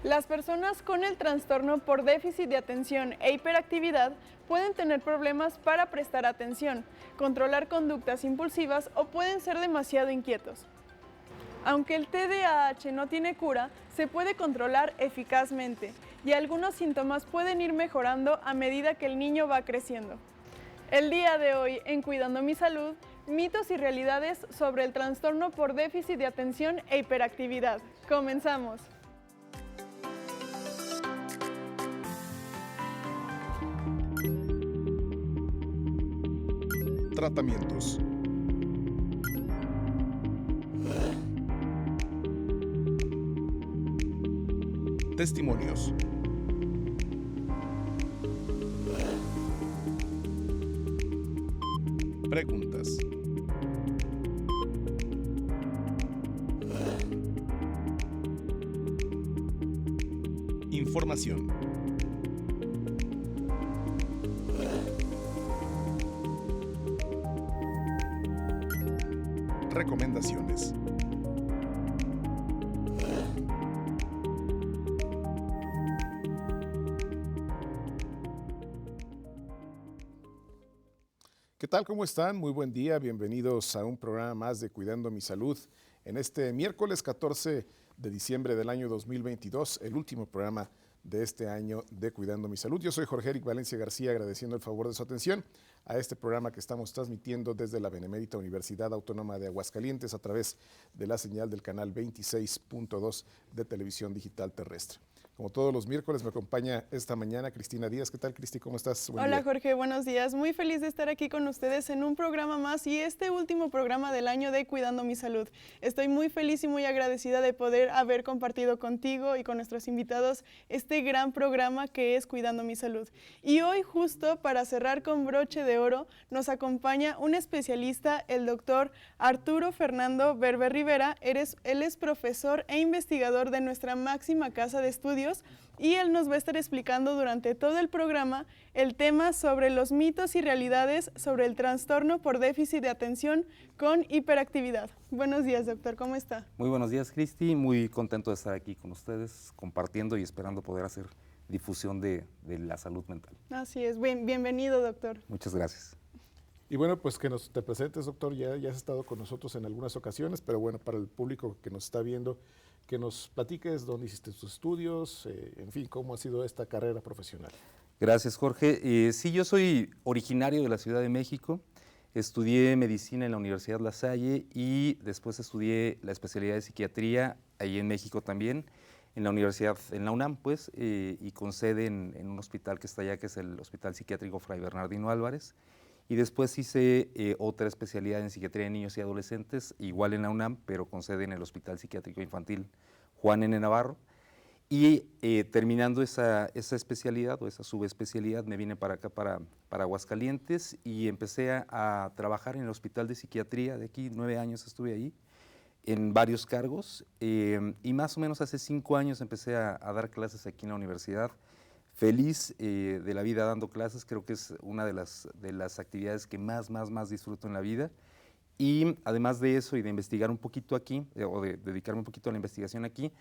Las personas con el trastorno por déficit de atención e hiperactividad pueden tener problemas para prestar atención, controlar conductas impulsivas o pueden ser demasiado inquietos. Aunque el TDAH no tiene cura, se puede controlar eficazmente y algunos síntomas pueden ir mejorando a medida que el niño va creciendo. El día de hoy, en Cuidando mi Salud, mitos y realidades sobre el trastorno por déficit de atención e hiperactividad. Comenzamos. Tratamientos. Testimonios. Preguntas. Información. Recomendaciones. ¿Qué tal? ¿Cómo están? Muy buen día. Bienvenidos a un programa más de Cuidando mi Salud. En este miércoles 14 de diciembre del año 2022, el último programa de este año de Cuidando mi Salud. Yo soy Jorge Eric Valencia García, agradeciendo el favor de su atención a este programa que estamos transmitiendo desde la Benemérita Universidad Autónoma de Aguascalientes a través de la señal del canal 26.2 de Televisión Digital Terrestre. Como todos los miércoles me acompaña esta mañana Cristina Díaz. ¿Qué tal, Cristi? ¿Cómo estás? Hola Jorge, buenos días. Muy feliz de estar aquí con ustedes en un programa más y este último programa del año de Cuidando mi Salud. Estoy muy feliz y muy agradecida de poder haber compartido contigo y con nuestros invitados este gran programa que es Cuidando mi Salud. Y hoy, justo para cerrar con broche de oro, nos acompaña un especialista, el doctor Arturo Fernando Berber Rivera. Él es profesor e investigador de nuestra máxima casa de estudios y él nos va a estar explicando durante todo el programa el tema sobre los mitos y realidades sobre el trastorno por déficit de atención con hiperactividad. Buenos días, doctor, ¿cómo está? Muy buenos días, Cristi. Muy contento de estar aquí con ustedes, compartiendo y esperando poder hacer difusión de la salud mental. Así es. Bienvenido, doctor. Muchas gracias. Y bueno, pues que te presentes, doctor. Ya has estado con nosotros en algunas ocasiones, pero bueno, para el público que nos está viendo, que nos platiques dónde hiciste tus estudios, en fin, cómo ha sido esta carrera profesional. Gracias, Jorge. Sí, yo soy originario de la Ciudad de México. Estudié medicina en la Universidad La Salle y después estudié la especialidad de psiquiatría ahí en México también, en la universidad, en la UNAM, pues, y con sede en un hospital que está allá, que es el Hospital Psiquiátrico Fray Bernardino Álvarez. Y después hice otra especialidad en psiquiatría de niños y adolescentes, igual en la UNAM, pero con sede en el Hospital Psiquiátrico Infantil Juan N. Navarro. Y terminando esa especialidad o esa subespecialidad, me vine para acá, para Aguascalientes, y empecé a trabajar en el Hospital de Psiquiatría de aquí. 9 años estuve ahí, en varios cargos, y más o menos hace 5 años empecé a dar clases aquí en la universidad. Feliz de la vida dando clases, creo que es una de las actividades que más disfruto en la vida. Y además de eso y de investigar un poquito aquí, o de dedicarme un poquito a la investigación aquí,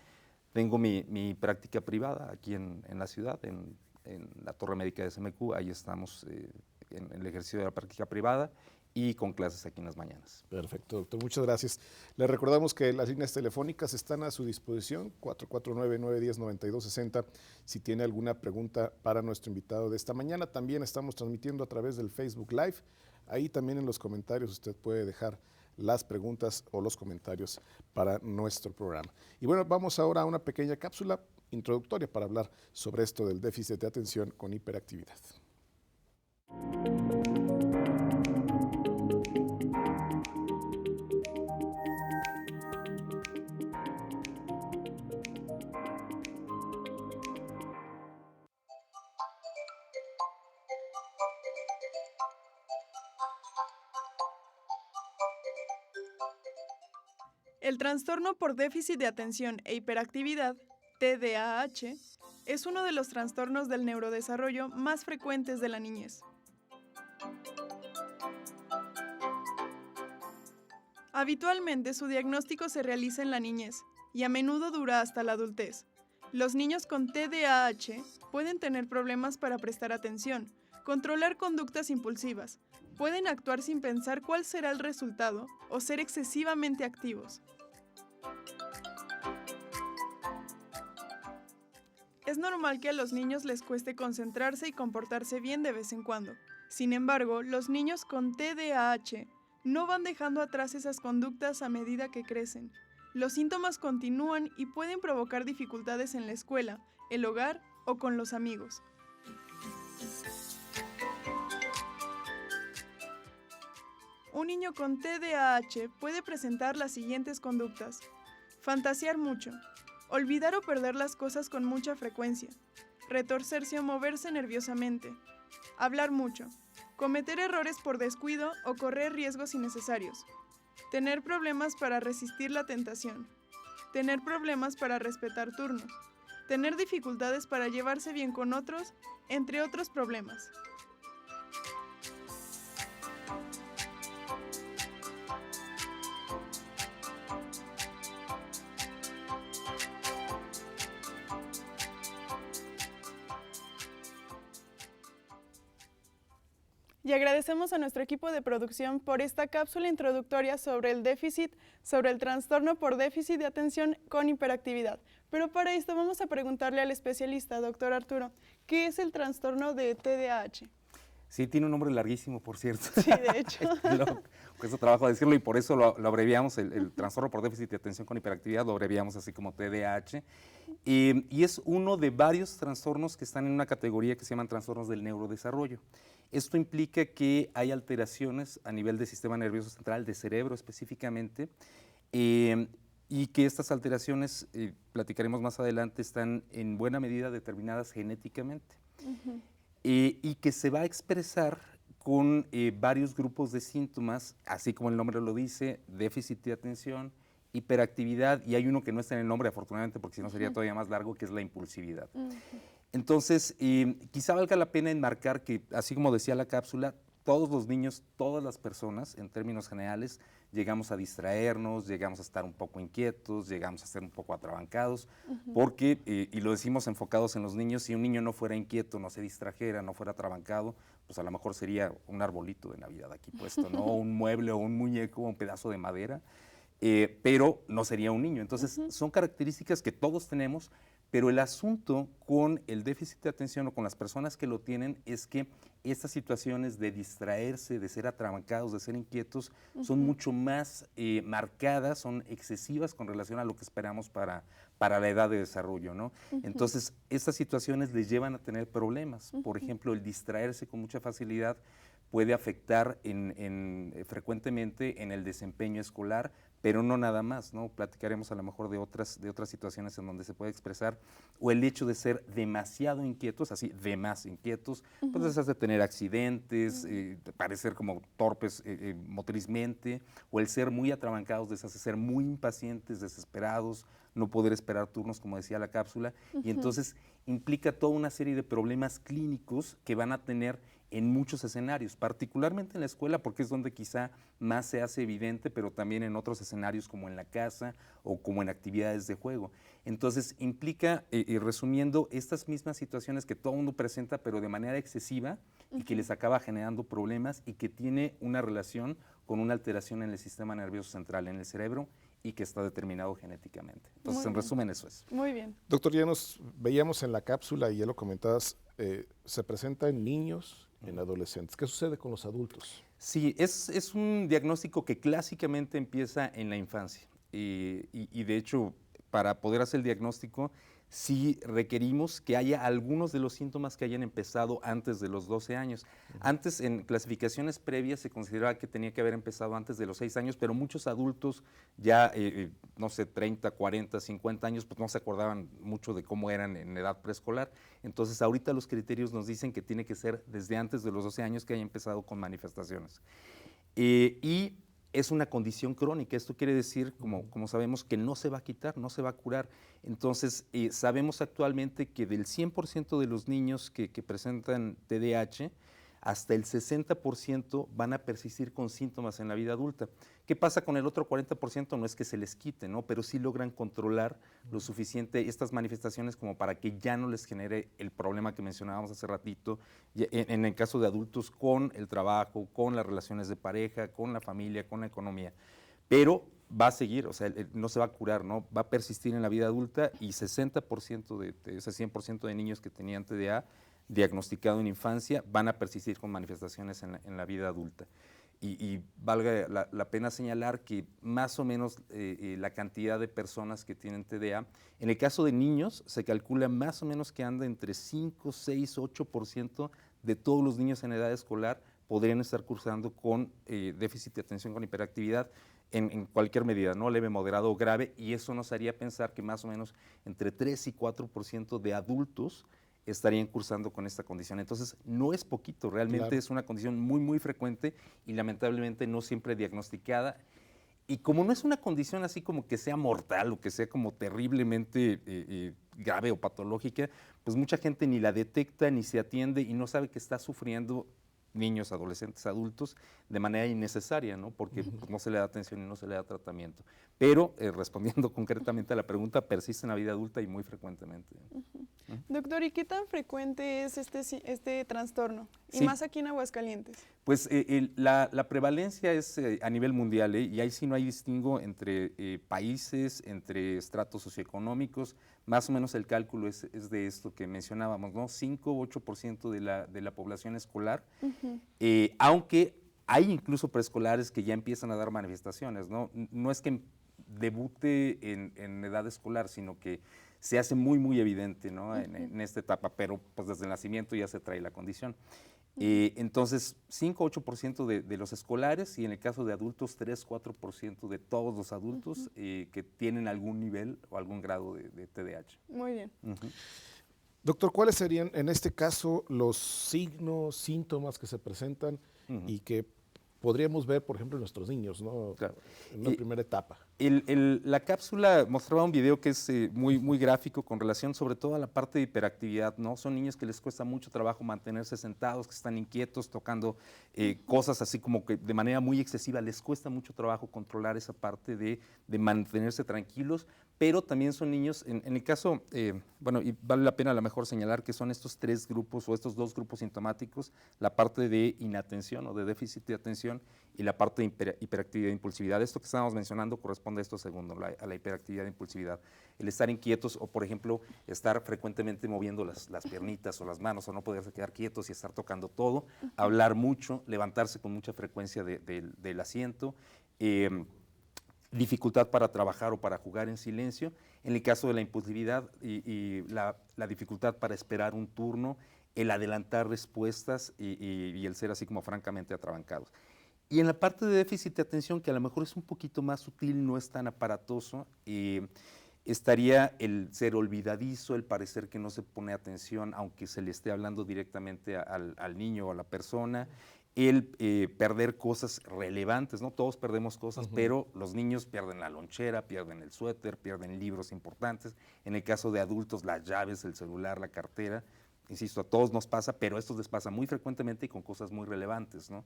tengo mi práctica privada aquí en la ciudad, en la Torre Médica de SMQ. Ahí estamos en el ejercicio de la práctica privada y con clases aquí en las mañanas. Perfecto, doctor, muchas gracias. Les recordamos que las líneas telefónicas están a su disposición, 449-910-9260, si tiene alguna pregunta para nuestro invitado de esta mañana. También estamos transmitiendo a través del Facebook Live. Ahí también en los comentarios usted puede dejar las preguntas o los comentarios para nuestro programa. Y bueno, vamos ahora a una pequeña cápsula introductoria para hablar sobre esto del déficit de atención con hiperactividad. El trastorno por déficit de atención e hiperactividad, TDAH, es uno de los trastornos del neurodesarrollo más frecuentes de la niñez. Habitualmente su diagnóstico se realiza en la niñez y a menudo dura hasta la adultez, Los niños con TDAH pueden tener problemas para prestar atención, controlar conductas impulsivas, pueden actuar sin pensar cuál será el resultado o ser excesivamente activos. Es normal que a los niños les cueste concentrarse y comportarse bien de vez en cuando. Sin embargo, los niños con TDAH no van dejando atrás esas conductas a medida que crecen. Los síntomas continúan y pueden provocar dificultades en la escuela, el hogar o con los amigos. Un niño con TDAH puede presentar las siguientes conductas: fantasear mucho, olvidar o perder las cosas con mucha frecuencia, retorcerse o moverse nerviosamente, hablar mucho, cometer errores por descuido o correr riesgos innecesarios, tener problemas para resistir la tentación, tener problemas para respetar turnos, tener dificultades para llevarse bien con otros, entre otros problemas. Y agradecemos a nuestro equipo de producción por esta cápsula introductoria sobre el trastorno por déficit de atención con hiperactividad. Pero para esto vamos a preguntarle al especialista, doctor Arturo, ¿qué es el trastorno de TDAH? Sí, tiene un nombre larguísimo, por cierto. Sí, de hecho. Cuesta trabajo decirlo y por eso lo abreviamos, el trastorno por déficit de atención con hiperactividad, lo abreviamos así como TDAH. Y es uno de varios trastornos que están en una categoría que se llaman trastornos del neurodesarrollo. Esto implica que hay alteraciones a nivel del sistema nervioso central, de cerebro específicamente, y que estas alteraciones, platicaremos más adelante, están en buena medida determinadas genéticamente. Y que se va a expresar con varios grupos de síntomas, así como el nombre lo dice: déficit de atención, hiperactividad, y hay uno que no está en el nombre, afortunadamente, porque si no sería todavía más largo, que es la impulsividad. Entonces, quizá valga la pena enmarcar que, así como decía la cápsula, todos los niños, todas las personas, en términos generales, llegamos a distraernos, llegamos a estar un poco inquietos, llegamos a ser un poco atrabancados, porque, y lo decimos enfocados en los niños, si un niño no fuera inquieto, no se distrajera, no fuera atrabancado, pues a lo mejor sería un arbolito de Navidad aquí puesto, ¿no? Un mueble o un muñeco, un pedazo de madera, pero no sería un niño. Entonces, son características que todos tenemos, pero el asunto con el déficit de atención o con las personas que lo tienen es que estas situaciones de distraerse, de ser atrabancados, de ser inquietos, son mucho más marcadas, son excesivas con relación a lo que esperamos para la edad de desarrollo, ¿no? Entonces, estas situaciones les llevan a tener problemas. Por ejemplo, el distraerse con mucha facilidad puede afectar frecuentemente en el desempeño escolar, pero no nada más, ¿no? Platicaremos a lo mejor de otras situaciones en donde se puede expresar, o el hecho de ser demasiado inquietos, así, de más inquietos, pues les hace tener accidentes, parecer como torpes motrizmente, o el ser muy atrabancados les hace ser muy impacientes, desesperados, no poder esperar turnos, como decía la cápsula, y entonces implica toda una serie de problemas clínicos que van a tener en muchos escenarios, particularmente en la escuela, porque es donde quizá más se hace evidente, pero también en otros escenarios como en la casa o como en actividades de juego. Entonces implica, resumiendo, estas mismas situaciones que todo el mundo presenta, pero de manera excesiva, y que les acaba generando problemas y que tiene una relación con una alteración en el sistema nervioso central, en el cerebro, y que está determinado genéticamente. Entonces, en resumen, eso es. Muy bien. Doctor, ya nos veíamos en la cápsula y ya lo comentabas, se presenta en niños, en adolescentes. ¿Qué sucede con los adultos? Sí, es un diagnóstico que clásicamente empieza en la infancia y de hecho, para poder hacer el diagnóstico, sí requerimos que haya algunos de los síntomas que hayan empezado antes de los 12 años. Antes, en clasificaciones previas, se consideraba que tenía que haber empezado antes de los 6 años, pero muchos adultos ya, no sé, 30, 40, 50 años, pues no se acordaban mucho de cómo eran en edad preescolar. Entonces, ahorita los criterios nos dicen que tiene que ser desde antes de los 12 años que haya empezado con manifestaciones. Y es una condición crónica. Esto quiere decir, como sabemos, que no se va a quitar, no se va a curar. Entonces, sabemos actualmente que del 100% de los niños que presentan TDAH, hasta el 60% van a persistir con síntomas en la vida adulta. ¿Qué pasa con el otro 40%? No es que se les quite, ¿no? Pero sí logran controlar lo suficiente estas manifestaciones como para que ya no les genere el problema que mencionábamos hace ratito, en el caso de adultos con el trabajo, con las relaciones de pareja, con la familia, con la economía. Pero va a seguir, o sea, no se va a curar, ¿no? Va a persistir en la vida adulta y 60% de ese 100% de niños que tenían TDA diagnosticado en infancia van a persistir con manifestaciones en la vida adulta. Y valga la pena señalar que más o menos la cantidad de personas que tienen TDA, en el caso de niños se calcula más o menos que anda entre 5, 6, 8% de todos los niños en edad escolar podrían estar cursando con déficit de atención con hiperactividad en cualquier medida, ¿no? Leve, moderado o grave, y eso nos haría pensar que más o menos entre 3 y 4% de adultos estarían cursando con esta condición. Entonces, no es poquito, realmente Claro. es una condición muy, muy frecuente y lamentablemente no siempre diagnosticada. Y como no es una condición así como que sea mortal o que sea como terriblemente grave o patológica, pues mucha gente ni la detecta ni se atiende y no sabe que está sufriendo niños, adolescentes, adultos, de manera innecesaria, ¿no? Porque pues, no se le da atención y no se le da tratamiento. Pero, respondiendo concretamente a la pregunta, persiste en la vida adulta y muy frecuentemente. Doctor, ¿y qué tan frecuente es este trastorno? Y Sí. más aquí en Aguascalientes. Pues la prevalencia es a nivel mundial, y ahí sí no hay distingo entre países, entre estratos socioeconómicos. Más o menos el cálculo es de esto que mencionábamos, ¿no? 5 u 8% de la población escolar, aunque hay incluso preescolares que ya empiezan a dar manifestaciones, ¿no? No es que debute en edad escolar, sino que se hace muy, muy evidente, ¿no? En esta etapa, pero pues desde el nacimiento ya se trae la condición. Entonces, 5 o 8% de los escolares y en el caso de adultos, 3-4% de todos los adultos que tienen algún nivel o algún grado de TDAH. Muy bien. Doctor, ¿cuáles serían en este caso los signos, síntomas que se presentan y que podríamos ver, por ejemplo, en nuestros niños, ¿no? Claro. En una primera etapa? La cápsula mostraba un video que es muy, muy gráfico con relación sobre todo a la parte de hiperactividad, ¿no? Son niños que les cuesta mucho trabajo mantenerse sentados, que están inquietos, tocando cosas así como que de manera muy excesiva, les cuesta mucho trabajo controlar esa parte de mantenerse tranquilos, pero también son niños, en el caso, bueno, y vale la pena a lo mejor señalar que son estos 3 grupos o estos 2 grupos sintomáticos, la parte de inatención o de déficit de atención y la parte de hiperactividad e impulsividad. Esto que estábamos mencionando corresponde a esto segundo, a la hiperactividad e impulsividad. El estar inquietos o, por ejemplo, estar frecuentemente moviendo las piernitas o las manos o no poderse quedar quietos y estar tocando todo, hablar mucho, levantarse con mucha frecuencia del asiento, dificultad para trabajar o para jugar en silencio. En el caso de la impulsividad y la dificultad para esperar un turno, el adelantar respuestas y el ser así como francamente atrabancados. Y en la parte de déficit de atención, que a lo mejor es un poquito más sutil, no es tan aparatoso, estaría el ser olvidadizo, el parecer que no se pone atención, aunque se le esté hablando directamente al niño o a la persona, el perder cosas relevantes, ¿no? Todos perdemos cosas, pero los niños pierden la lonchera, pierden el suéter, pierden libros importantes. En el caso de adultos, las llaves, el celular, la cartera. Insisto, a todos nos pasa, pero a estos les pasa muy frecuentemente y con cosas muy relevantes, ¿no?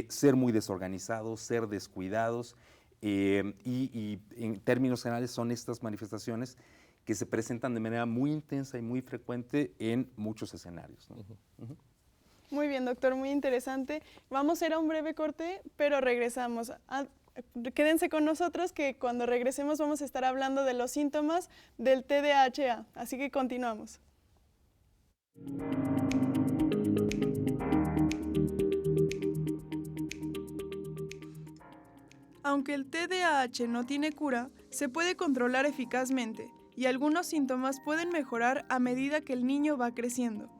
Ser muy desorganizados, ser descuidados, y en términos generales son estas manifestaciones que se presentan de manera muy intensa y muy frecuente en muchos escenarios, ¿no? Muy bien, doctor, muy interesante. Vamos a ir a un breve corte, pero regresamos. Quédense con nosotros que cuando regresemos vamos a estar hablando de los síntomas del TDAH, así que continuamos. Aunque el TDAH no tiene cura, se puede controlar eficazmente y algunos síntomas pueden mejorar a medida que el niño va creciendo.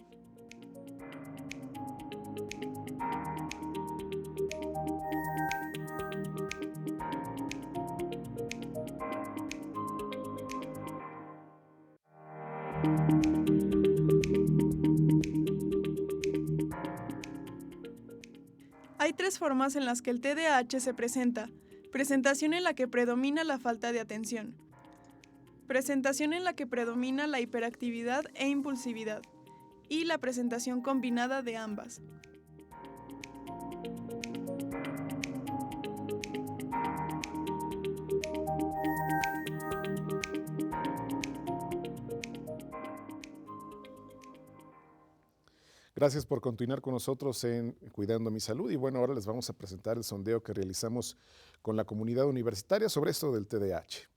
Hay 3 formas en las que el TDAH se presenta. Presentación en la que predomina la falta de atención. Presentación en la que predomina la hiperactividad e impulsividad. Y la presentación combinada de ambas. Gracias por continuar con nosotros en Cuidando mi Salud. Y bueno, ahora les vamos a presentar el sondeo que realizamos con la comunidad universitaria sobre esto del TDAH.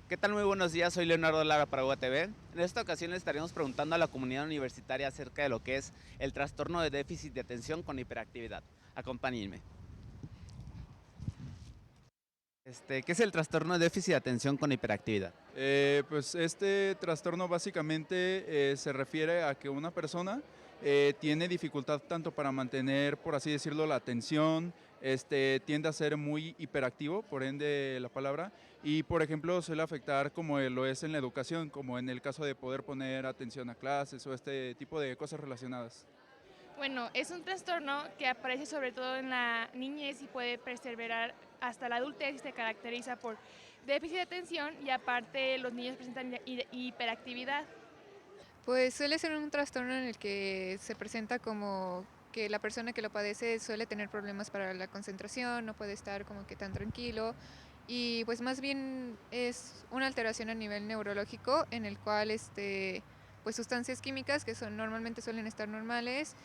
¿Qué tal? Muy buenos días, soy Leonardo Lara para UATV. En esta ocasión le estaremos preguntando a la comunidad universitaria acerca de lo que es el trastorno de déficit de atención con hiperactividad. Acompáñenme. ¿Qué es el trastorno de déficit de atención con hiperactividad? Pues este trastorno básicamente se refiere a que una persona tiene dificultad tanto para mantener, por así decirlo, la atención, tiende a ser muy hiperactivo, por ende la palabra, y por ejemplo suele afectar como lo es en la educación, como en el caso de poder poner atención a clases o este tipo de cosas relacionadas. Bueno, es un trastorno que aparece sobre todo en la niñez y puede perseverar hasta la adultez y se caracteriza por déficit de atención y aparte los niños presentan hiperactividad. Pues suele ser un trastorno en el que se presenta como que la persona que lo padece suele tener problemas para la concentración, no puede estar como que tan tranquilo y pues más bien es una alteración a nivel neurológico en el cual pues sustancias químicas que normalmente suelen estar normales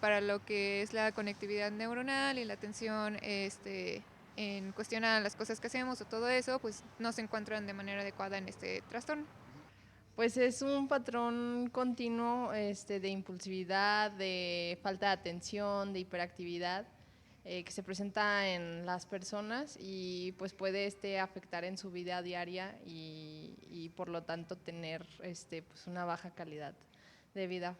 para lo que es la conectividad neuronal y la atención en cuestión a las cosas que hacemos o todo eso, pues no se encuentran de manera adecuada en este trastorno. Pues es un patrón continuo de impulsividad, de falta de atención, de hiperactividad que se presenta en las personas y pues puede afectar en su vida diaria y por lo tanto tener pues una baja calidad de vida.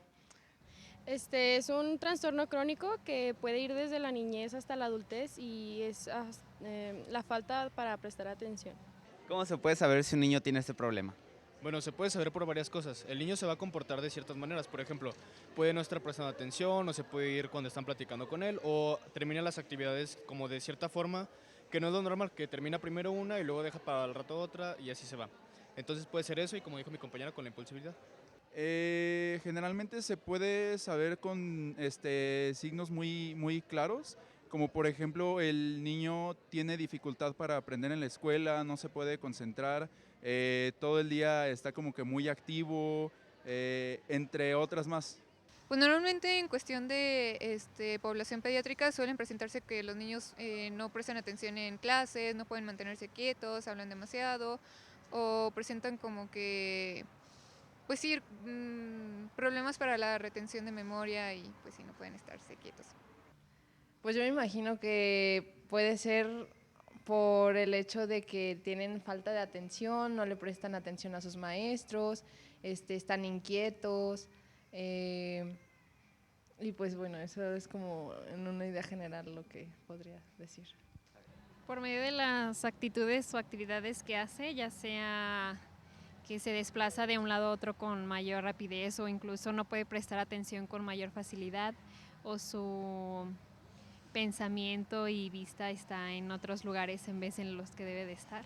Es un trastorno crónico que puede ir desde la niñez hasta la adultez y es la falta para prestar atención. ¿Cómo se puede saber si un niño tiene este problema? Bueno, se puede saber por varias cosas. El niño se va a comportar de ciertas maneras. Por ejemplo, puede no estar prestando atención, o se puede ir cuando están platicando con él, o termina las actividades como de cierta forma, que no es lo normal, que termina primero una y luego deja para el rato otra y así se va. Entonces puede ser eso y como dijo mi compañera, con la impulsividad. Generalmente se puede saber con signos muy claros, como por ejemplo el niño tiene dificultad para aprender en la escuela, no se puede concentrar, todo el día está como que muy activo, entre otras más. Pues normalmente en cuestión de población pediátrica suelen presentarse que los niños no prestan atención en clases, no pueden mantenerse quietos, hablan demasiado o presentan como que pues sí, problemas para la retención de memoria y pues sí, no pueden estarse quietos. Pues yo me imagino que puede ser por el hecho de que tienen falta de atención, no le prestan atención a sus maestros, están inquietos, y pues bueno, eso es como en una idea general lo que podría decir. Por medio de las actitudes o actividades que hace, ya sea que se desplaza de un lado a otro con mayor rapidez o incluso no puede prestar atención con mayor facilidad o su pensamiento y vista está en otros lugares en vez en los que debe de estar.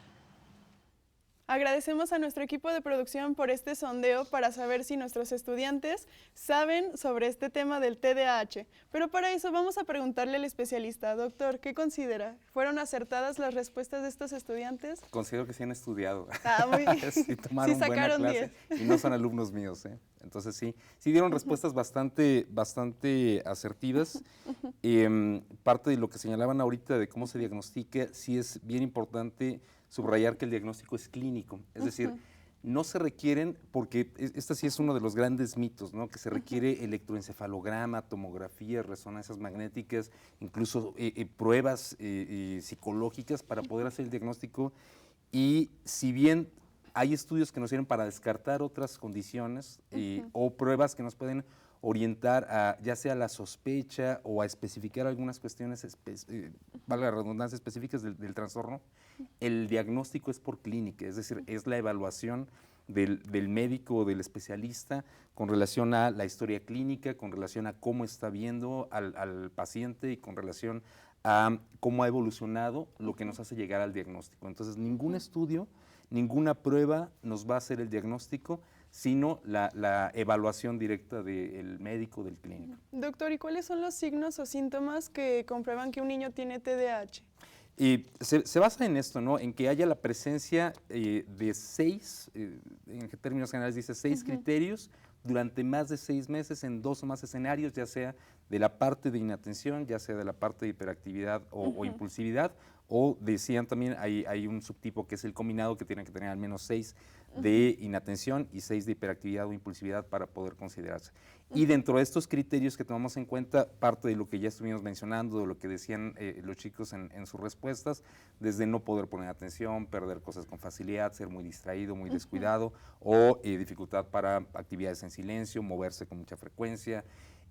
Agradecemos a nuestro equipo de producción por este sondeo para saber si nuestros estudiantes saben sobre este tema del TDAH. Pero para eso vamos a preguntarle al especialista. Doctor, ¿qué considera? ¿Fueron acertadas las respuestas de estos estudiantes? Considero que sí han estudiado. Muy bien. Sí tomaron buena clase 10. Y no son alumnos míos, ¿eh? Entonces sí dieron respuestas bastante asertivas. Parte de lo que señalaban ahorita de cómo se diagnostica, sí es bien importante subrayar que el diagnóstico es clínico, es decir, no se requieren, porque este sí es uno de los grandes mitos, ¿no? Que se requiere electroencefalograma, tomografía, resonancias magnéticas, incluso pruebas psicológicas para poder hacer el diagnóstico. Y si bien hay estudios que nos sirven para descartar otras condiciones o pruebas que nos pueden orientar a ya sea la sospecha o a especificar algunas cuestiones, valga la redundancia, específicas del trastorno, el diagnóstico es por clínica, es decir, es la evaluación del médico o del especialista con relación a la historia clínica, con relación a cómo está viendo al paciente y con relación a cómo ha evolucionado lo que nos hace llegar al diagnóstico. Entonces, ningún estudio, ninguna prueba nos va a hacer el diagnóstico, sino la evaluación directa del médico, del clínico. Doctor, ¿y cuáles son los signos o síntomas que comprueban que un niño tiene TDAH? Y se basa en esto, ¿no? En que haya la presencia de 6, en términos generales dice 6 criterios durante más de 6 meses en 2 o más escenarios, ya sea de la parte de inatención, ya sea de la parte de hiperactividad o impulsividad, o decían también, hay un subtipo que es el combinado, que tiene que tener al menos 6 de inatención y 6 de hiperactividad o impulsividad para poder considerarse. Y dentro de estos criterios que tomamos en cuenta, parte de lo que ya estuvimos mencionando, de lo que decían los chicos en sus respuestas, desde no poder poner atención, perder cosas con facilidad, ser muy distraído, muy descuidado, o dificultad para actividades en silencio, moverse con mucha frecuencia,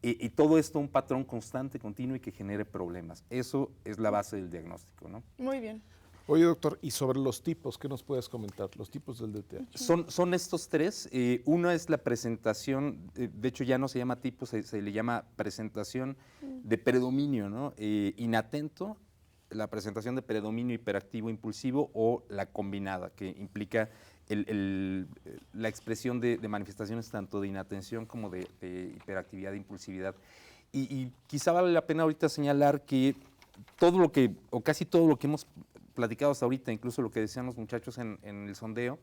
y todo esto un patrón constante, continuo y que genere problemas. Eso es la base del diagnóstico, ¿no? Muy bien. Oye, doctor, y sobre los tipos, ¿qué nos puedes comentar? Los tipos del DTH. Son estos 3. Uno es la presentación, de hecho ya no se llama tipo, se le llama presentación de predominio, ¿no? Inatento, la presentación de predominio hiperactivo impulsivo, o la combinada, que implica la expresión de manifestaciones tanto de inatención como de hiperactividad e impulsividad. Y quizá vale la pena ahorita señalar que todo lo que, o casi todo lo que hemos platicado hasta ahorita, incluso lo que decían los muchachos en el sondeo,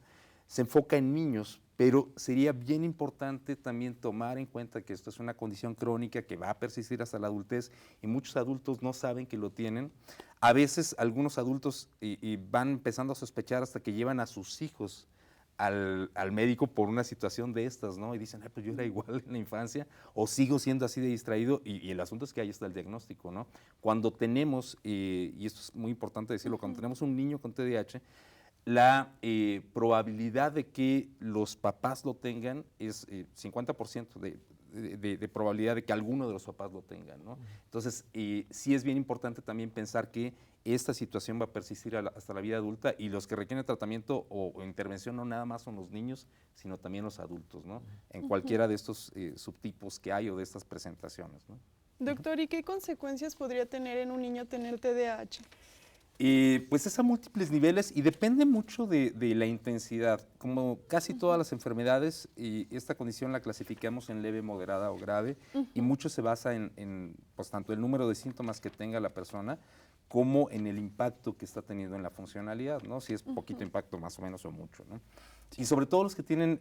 se enfoca en niños, pero sería bien importante también tomar en cuenta que esto es una condición crónica que va a persistir hasta la adultez, y muchos adultos no saben que lo tienen. A veces algunos adultos y van empezando a sospechar hasta que llevan a sus hijos al médico por una situación de estas, ¿no? Y dicen, pues yo era igual en la infancia, o sigo siendo así de distraído, y el asunto es que ahí está el diagnóstico, ¿no? Cuando tenemos, y esto es muy importante decirlo, cuando tenemos un niño con TDAH, la probabilidad de que los papás lo tengan es 50% de probabilidad de que alguno de los papás lo tengan, ¿no? Entonces, sí es bien importante también pensar que esta situación va a persistir hasta la vida adulta, y los que requieren tratamiento o intervención no nada más son los niños, sino también los adultos, ¿no? En cualquiera de estos subtipos que hay o de estas presentaciones, ¿no? Doctor, ¿y qué consecuencias podría tener en un niño tener TDAH? Pues es a múltiples niveles y depende mucho de la intensidad. Como casi todas las enfermedades, esta condición la clasificamos en leve, moderada o grave, y mucho se basa en pues, tanto el número de síntomas que tenga la persona como en el impacto que está teniendo en la funcionalidad, ¿no? Si es poquito impacto más o menos o mucho, ¿no? Y sobre todo los que tienen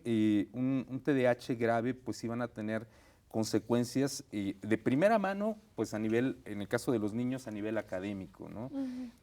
un TDAH grave, pues sí van a tener consecuencias de primera mano, pues a nivel, en el caso de los niños, a nivel académico, ¿no?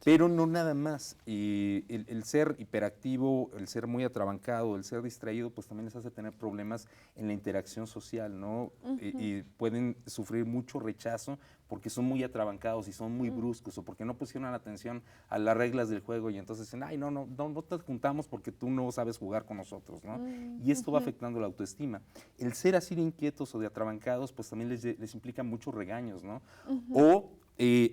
Pero no nada más. El ser hiperactivo, el ser muy atrabancado, el ser distraído, pues también les hace tener problemas en la interacción social, ¿no? Y pueden sufrir mucho rechazo porque son muy atrabancados y son muy bruscos, o porque no pusieron atención a las reglas del juego, y entonces dicen, ay, no te juntamos porque tú no sabes jugar con nosotros, ¿no? Y esto va afectando la autoestima. El ser así de inquietos o de atrabancados, pues también les implica muchos regaños, ¿no? O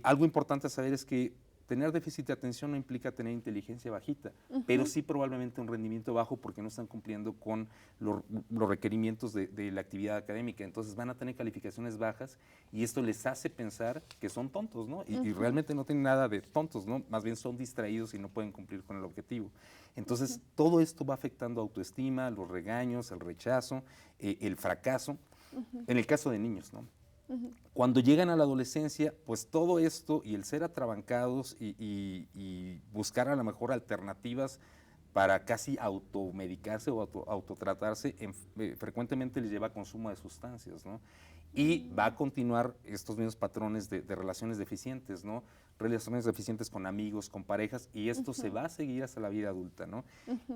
algo importante a saber es que tener déficit de atención no implica tener inteligencia bajita, pero sí probablemente un rendimiento bajo porque no están cumpliendo con los requerimientos de la actividad académica. Entonces van a tener calificaciones bajas, y esto les hace pensar que son tontos, ¿no? Y realmente no tienen nada de tontos, ¿no? Más bien son distraídos y no pueden cumplir con el objetivo. Entonces todo esto va afectando autoestima, los regaños, el rechazo, el fracaso, en el caso de niños, ¿no? Cuando llegan a la adolescencia, pues todo esto y el ser atrabancados y buscar a lo mejor alternativas para casi automedicarse o autotratarse, frecuentemente les lleva a consumo de sustancias, ¿no? Y va a continuar estos mismos patrones de relaciones deficientes, ¿no? Relaciones deficientes con amigos, con parejas, y esto se va a seguir hasta la vida adulta, ¿no?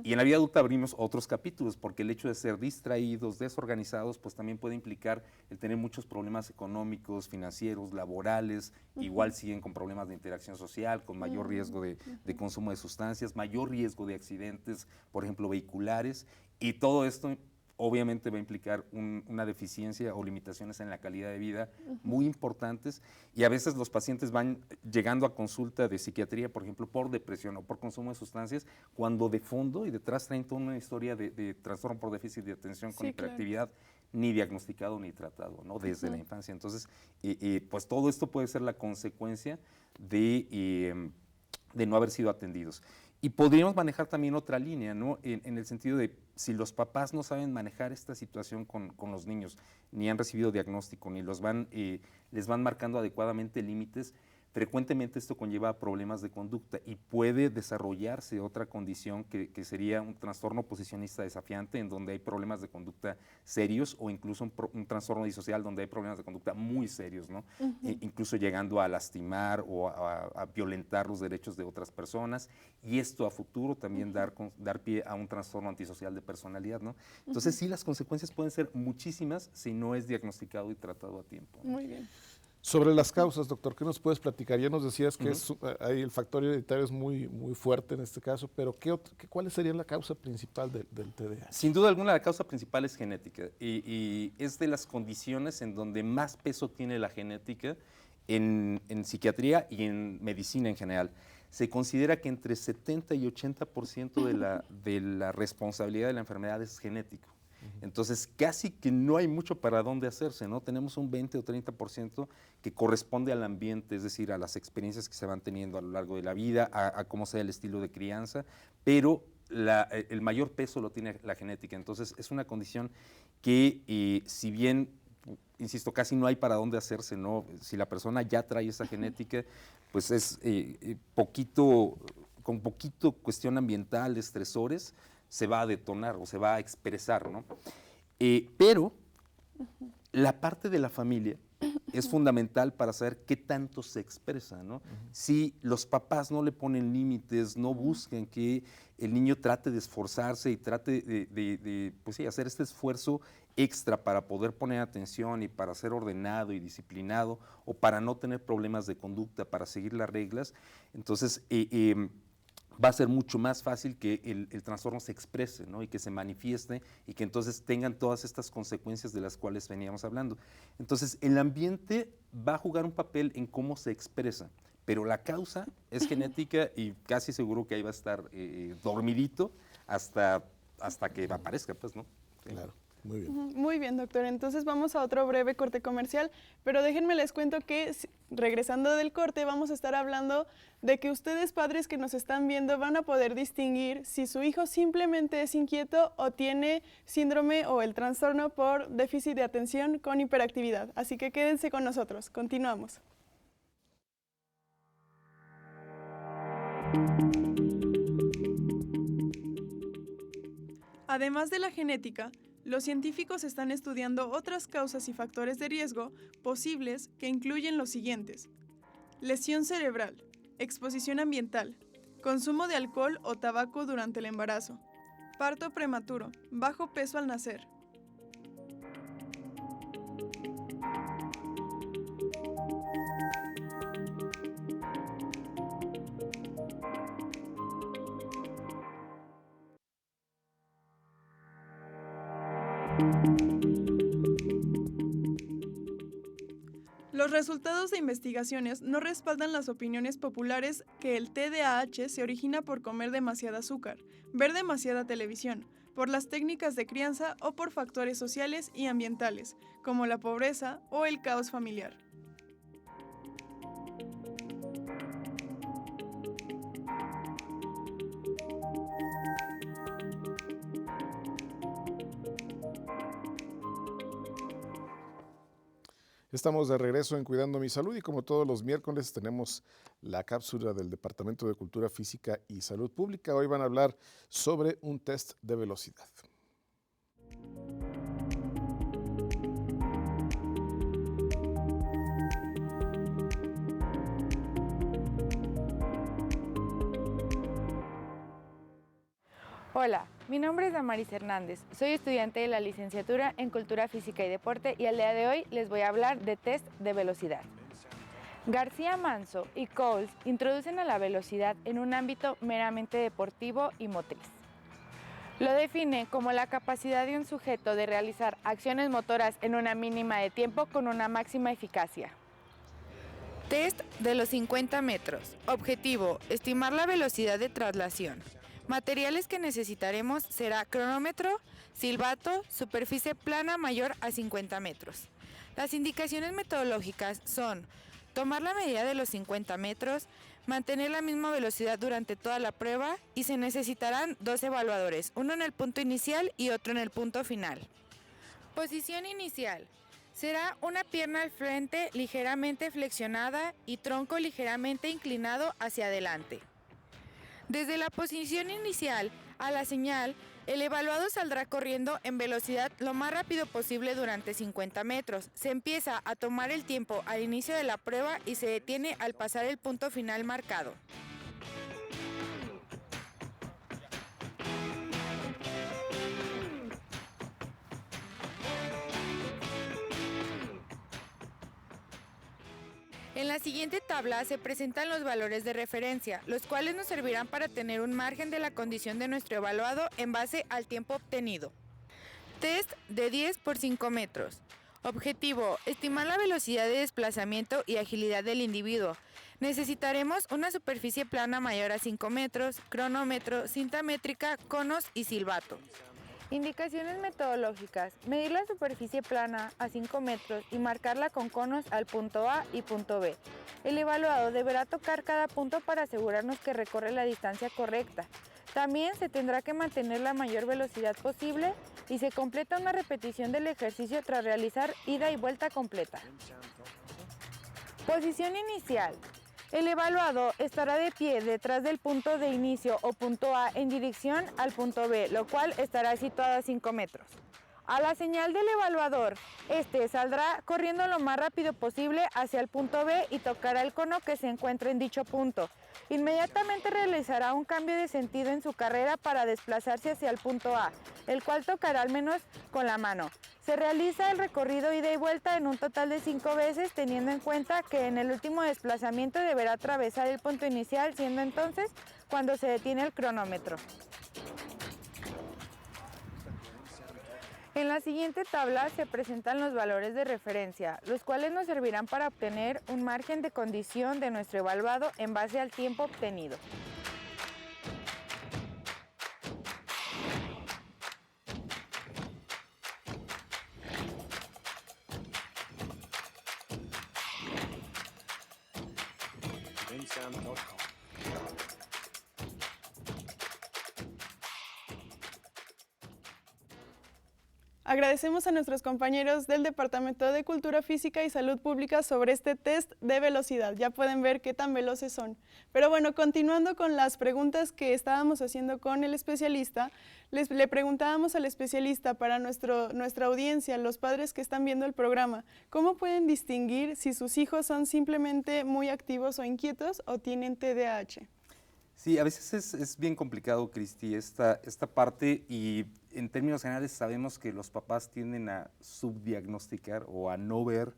Y en la vida adulta abrimos otros capítulos, porque el hecho de ser distraídos, desorganizados, pues también puede implicar el tener muchos problemas económicos, financieros, laborales, igual siguen con problemas de interacción social, con mayor riesgo de consumo de sustancias, mayor riesgo de accidentes, por ejemplo, vehiculares, y todo esto obviamente va a implicar una deficiencia o limitaciones en la calidad de vida muy importantes, y a veces los pacientes van llegando a consulta de psiquiatría, por ejemplo, por depresión o por consumo de sustancias, cuando de fondo y detrás traen toda una historia de trastorno por déficit de atención con hiperactividad, ni diagnosticado ni tratado, ¿no? Desde la infancia. Entonces, pues todo esto puede ser la consecuencia de no haber sido atendidos. Y podríamos manejar también otra línea, ¿no? En el sentido de si los papás no saben manejar esta situación con los niños, ni han recibido diagnóstico, ni les van marcando adecuadamente límites, frecuentemente esto conlleva problemas de conducta y puede desarrollarse otra condición que sería un trastorno oposicionista desafiante, en donde hay problemas de conducta serios, o incluso un trastorno disocial donde hay problemas de conducta muy serios, ¿no? Incluso llegando a lastimar o a violentar los derechos de otras personas, y esto a futuro también dar pie a un trastorno antisocial de personalidad, ¿no? Entonces sí, las consecuencias pueden ser muchísimas si no es diagnosticado y tratado a tiempo, ¿no? Muy bien. Sobre las causas, doctor, ¿qué nos puedes platicar? Ya nos decías que ahí el factor hereditario es muy fuerte en este caso, pero ¿cuál sería la causa principal del TDAH? Sin duda alguna, la causa principal es genética, y es de las condiciones en donde más peso tiene la genética en psiquiatría y en medicina en general. Se considera que entre 70 y 80% de la responsabilidad de la enfermedad es genético. Entonces, casi que no hay mucho para dónde hacerse, ¿no? Tenemos un 20 o 30% que corresponde al ambiente, es decir, a las experiencias que se van teniendo a lo largo de la vida, a cómo sea el estilo de crianza, pero el mayor peso lo tiene la genética. Entonces, es una condición que, si bien, insisto, casi no hay para dónde hacerse, ¿no? Si la persona ya trae esa genética, pues es con poquito cuestión ambiental, de estresores, se va a detonar o se va a expresar, ¿no? Pero la parte de la familia es fundamental para saber qué tanto se expresa, ¿no? Si los papás no le ponen límites, no buscan que el niño trate de esforzarse y trate de pues sí, hacer este esfuerzo extra para poder poner atención y para ser ordenado y disciplinado, o para no tener problemas de conducta, para seguir las reglas, entonces va a ser mucho más fácil que el trastorno se exprese, ¿no? Y que se manifieste, y que entonces tengan todas estas consecuencias de las cuales veníamos hablando. Entonces, el ambiente va a jugar un papel en cómo se expresa, pero la causa es genética, y casi seguro que ahí va a estar dormidito hasta que aparezca, pues, ¿no? Sí. Claro. Muy bien. Muy bien, doctor. Entonces vamos a otro breve corte comercial, pero déjenme les cuento que regresando del corte vamos a estar hablando de que ustedes, padres que nos están viendo, van a poder distinguir si su hijo simplemente es inquieto o tiene síndrome o el trastorno por déficit de atención con hiperactividad. Así que quédense con nosotros. Continuamos. Además de la genética, los científicos están estudiando otras causas y factores de riesgo posibles que incluyen los siguientes: lesión cerebral, exposición ambiental, consumo de alcohol o tabaco durante el embarazo, parto prematuro, bajo peso al nacer. Los resultados de investigaciones no respaldan las opiniones populares que el TDAH se origina por comer demasiado azúcar, ver demasiada televisión, por las técnicas de crianza o por factores sociales y ambientales, como la pobreza o el caos familiar. Estamos de regreso en Cuidando mi Salud, y como todos los miércoles tenemos la cápsula del Departamento de Cultura Física y Salud Pública. Hoy van a hablar sobre un test de velocidad. Hola, mi nombre es Damaris Hernández, soy estudiante de la licenciatura en Cultura Física y Deporte, y al día de hoy les voy a hablar de test de velocidad. García Manso y Coles introducen a la velocidad en un ámbito meramente deportivo y motriz. Lo define como la capacidad de un sujeto de realizar acciones motoras en una mínima de tiempo con una máxima eficacia. Test de los 50 metros. Objetivo: estimar la velocidad de traslación. Materiales que necesitaremos será cronómetro, silbato, superficie plana mayor a 50 metros. Las indicaciones metodológicas son tomar la medida de los 50 metros, mantener la misma velocidad durante toda la prueba y se necesitarán 2 evaluadores, uno en el punto inicial y otro en el punto final. Posición inicial. Será una pierna al frente ligeramente flexionada y tronco ligeramente inclinado hacia adelante. Desde la posición inicial a la señal, el evaluado saldrá corriendo en velocidad lo más rápido posible durante 50 metros. Se empieza a tomar el tiempo al inicio de la prueba y se detiene al pasar el punto final marcado. En la siguiente tabla se presentan los valores de referencia, los cuales nos servirán para tener un margen de la condición de nuestro evaluado en base al tiempo obtenido. Test de 10 por 5 metros. Objetivo: estimar la velocidad de desplazamiento y agilidad del individuo. Necesitaremos una superficie plana mayor a 5 metros, cronómetro, cinta métrica, conos y silbato. Indicaciones metodológicas: medir la superficie plana a 5 metros y marcarla con conos al punto A y punto B. El evaluado deberá tocar cada punto para asegurarnos que recorre la distancia correcta. También se tendrá que mantener la mayor velocidad posible y se completa una repetición del ejercicio tras realizar ida y vuelta completa. Posición inicial. El evaluado estará de pie detrás del punto de inicio o punto A en dirección al punto B, lo cual estará situado a 5 metros. A la señal del evaluador, este saldrá corriendo lo más rápido posible hacia el punto B y tocará el cono que se encuentra en dicho punto. Inmediatamente realizará un cambio de sentido en su carrera para desplazarse hacia el punto A, el cual tocará al menos con la mano. Se realiza el recorrido ida y vuelta en un total de 5 veces, teniendo en cuenta que en el último desplazamiento deberá atravesar el punto inicial, siendo entonces cuando se detiene el cronómetro. En la siguiente tabla se presentan los valores de referencia, los cuales nos servirán para obtener un margen de condición de nuestro evaluado en base al tiempo obtenido. Agradecemos a nuestros compañeros del Departamento de Cultura Física y Salud Pública sobre este test de velocidad. Ya pueden ver qué tan veloces son. Pero bueno, continuando con las preguntas que estábamos haciendo con el especialista, le preguntábamos al especialista para nuestra audiencia, los padres que están viendo el programa, ¿cómo pueden distinguir si sus hijos son simplemente muy activos o inquietos o tienen TDAH? Sí, a veces es bien complicado, Cristi, esta parte, y en términos generales sabemos que los papás tienden a subdiagnosticar o a no ver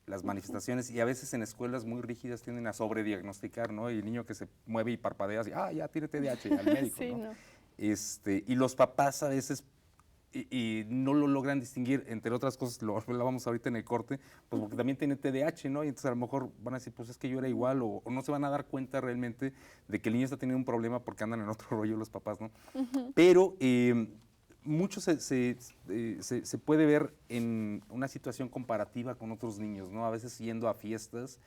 las manifestaciones, y a veces en escuelas muy rígidas tienden a sobrediagnosticar, ¿no? Y el niño que se mueve y parpadea así, ya tiene TDAH, al médico, sí, ¿no? Y los papás a veces y no lo logran distinguir, entre otras cosas, lo hablábamos ahorita en el corte, pues porque también tiene TDAH, ¿no? Y entonces a lo mejor van a decir, pues es que yo era igual, o no se van a dar cuenta realmente de que el niño está teniendo un problema porque andan en otro rollo los papás, ¿no? Pero mucho se puede ver en una situación comparativa con otros niños, ¿no? A veces yendo a fiestas